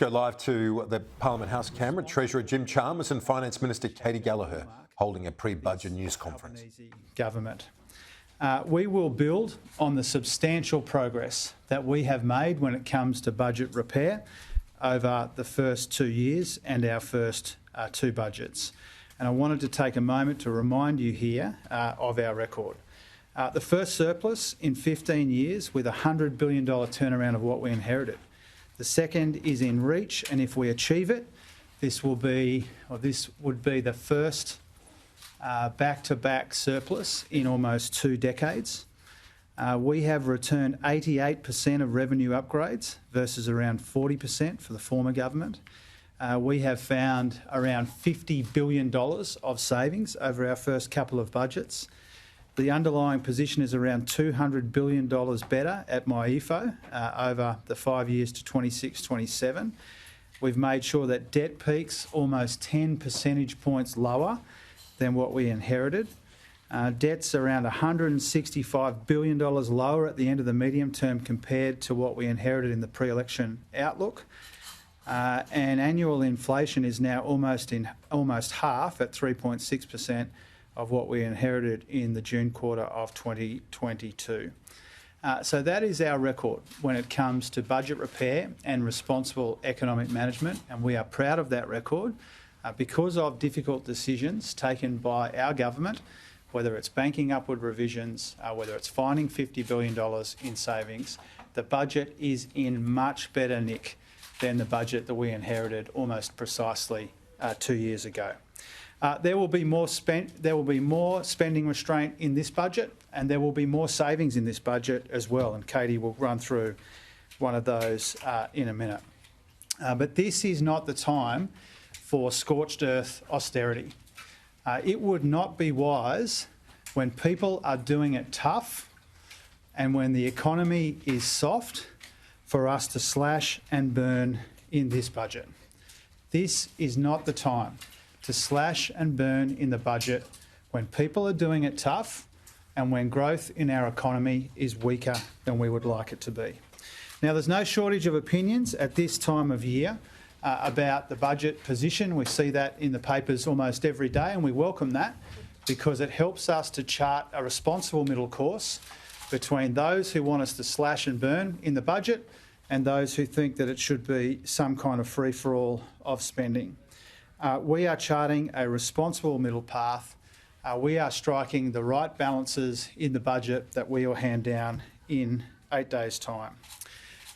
Go live to the Parliament House camera. Treasurer Jim Chalmers and Finance Minister Katie Gallagher holding a pre-budget news conference. Government. We will build on the substantial progress that we have made when it comes to budget repair over the first 2 years and our first two budgets. And I wanted to take a moment to remind you here of our record. The first surplus in 15 years with a $100 billion turnaround of what we inherited. The second is in reach, and if we achieve it, this would be the first back-to-back surplus in almost 2 decades. We have returned 88% of revenue upgrades versus around 40% for the former government. We have found around $50 billion of savings over our first couple of budgets. The underlying position is around $200 billion better at MyEFO over the 5 years to 26-27. We've made sure that debt peaks almost 10 percentage points lower than what we inherited. Debt's around $165 billion lower at the end of the medium term compared to what we inherited in the pre-election outlook. And annual inflation is now almost half at 3.6%. Of what we inherited in the June quarter of 2022. So that is our record when it comes to budget repair and responsible economic management, and we are proud of that record because of difficult decisions taken by our government, whether it's banking upward revisions, whether it's finding $50 billion in savings. The budget is in much better nick than the budget that we inherited almost precisely 2 years ago. There will be more spending restraint in this budget, and there will be more savings in this budget as well. And Katie will run through one of those in a minute. But this is not the time for scorched earth austerity. It would not be wise when people are doing it tough and when the economy is soft for us to slash and burn in this budget. This is not the time to slash and burn in the budget when people are doing it tough and when growth in our economy is weaker than we would like it to be. Now, there's no shortage of opinions at this time of year about the budget position. We see that in the papers almost every day, and we welcome that because it helps us to chart a responsible middle course between those who want us to slash and burn in the budget and those who think that it should be some kind of free-for-all of spending. We are charting a responsible middle path. We are striking the right balances in the budget that we will hand down in 8 days' time.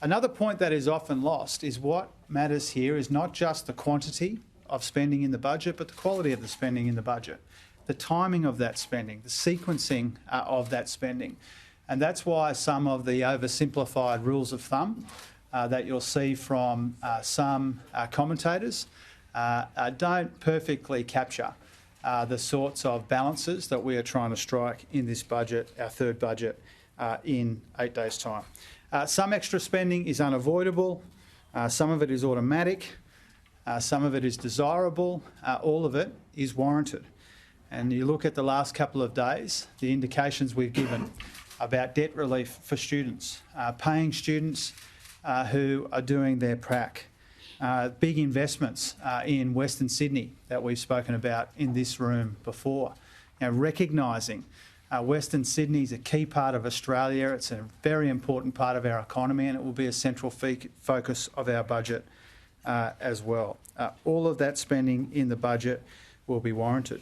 Another point that is often lost is what matters here is not just the quantity of spending in the budget, but the quality of the spending in the budget, the timing of that spending, the sequencing of that spending. And that's why some of the oversimplified rules of thumb that you'll see from some commentators don't perfectly capture the sorts of balances that we are trying to strike in this budget, our third budget, in 8 days' time. Some extra spending is unavoidable, some of it is automatic, some of it is desirable, all of it is warranted. And you look at the last couple of days, the indications we've given about debt relief for students, paying students who are doing their prac. Big investments in Western Sydney that we've spoken about in this room before. Now, recognising Western Sydney is a key part of Australia, it's a very important part of our economy, and it will be a central focus of our budget as well. All of that spending in the budget will be warranted.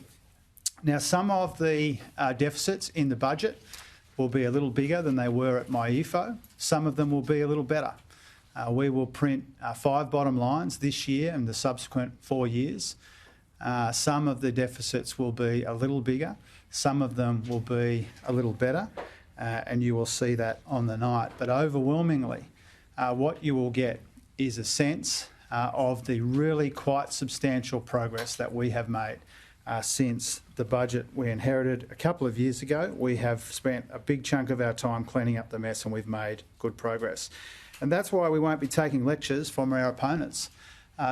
Now, some of the deficits in the budget will be a little bigger than they were at MyEFO. Some of them will be a little better. We will print 5 bottom lines this year and the subsequent 4 years. Some of the deficits will be a little bigger. Some of them will be a little better, and you will see that on the night. But overwhelmingly, what you will get is a sense of the really quite substantial progress that we have made since the budget we inherited a couple of years ago. We have spent a big chunk of our time cleaning up the mess, and we've made good progress. And that's why we won't be taking lectures from our opponents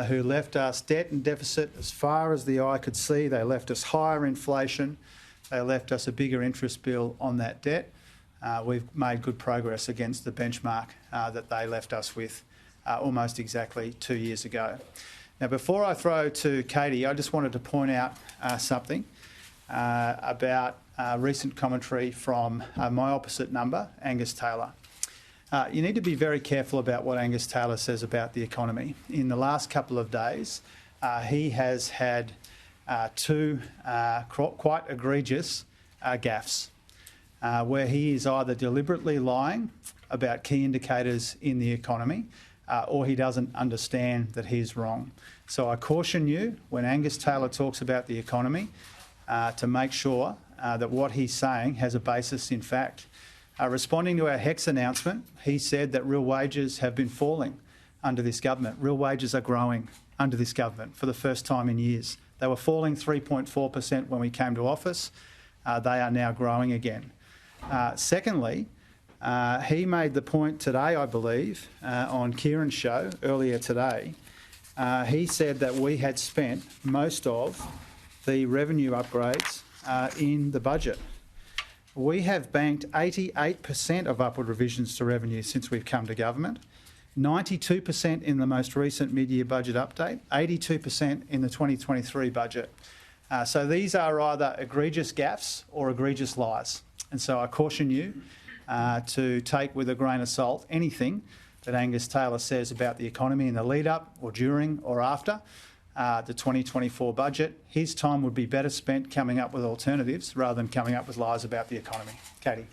who left us debt and deficit as far as the eye could see. They left us higher inflation. They left us a bigger interest bill on that debt. We've made good progress against the benchmark that they left us with almost exactly 2 years ago. Now, before I throw to Katie, I just wanted to point out something about recent commentary from my opposite number, Angus Taylor. You need to be very careful about what Angus Taylor says about the economy. In the last couple of days, he has had two quite egregious gaffes, where he is either deliberately lying about key indicators in the economy or he doesn't understand that he's wrong. So I caution you, when Angus Taylor talks about the economy, to make sure that what he's saying has a basis in fact. Responding to our HEX announcement, he said that real wages have been falling under this government. Real wages are growing under this government for the first time in years. They were falling 3.4% when we came to office. They are now growing again. Secondly, he made the point today, I believe, on Kieran's show earlier today. He said that we had spent most of the revenue upgrades in the budget. We have banked 88% of upward revisions to revenue since we've come to government, 92% in the most recent mid-year budget update, 82% in the 2023 budget. So these are either egregious gaffes or egregious lies. And so I caution you to take with a grain of salt anything that Angus Taylor says about the economy in the lead-up or during or after the 2024 budget. His time would be better spent coming up with alternatives rather than coming up with lies about the economy. Katie.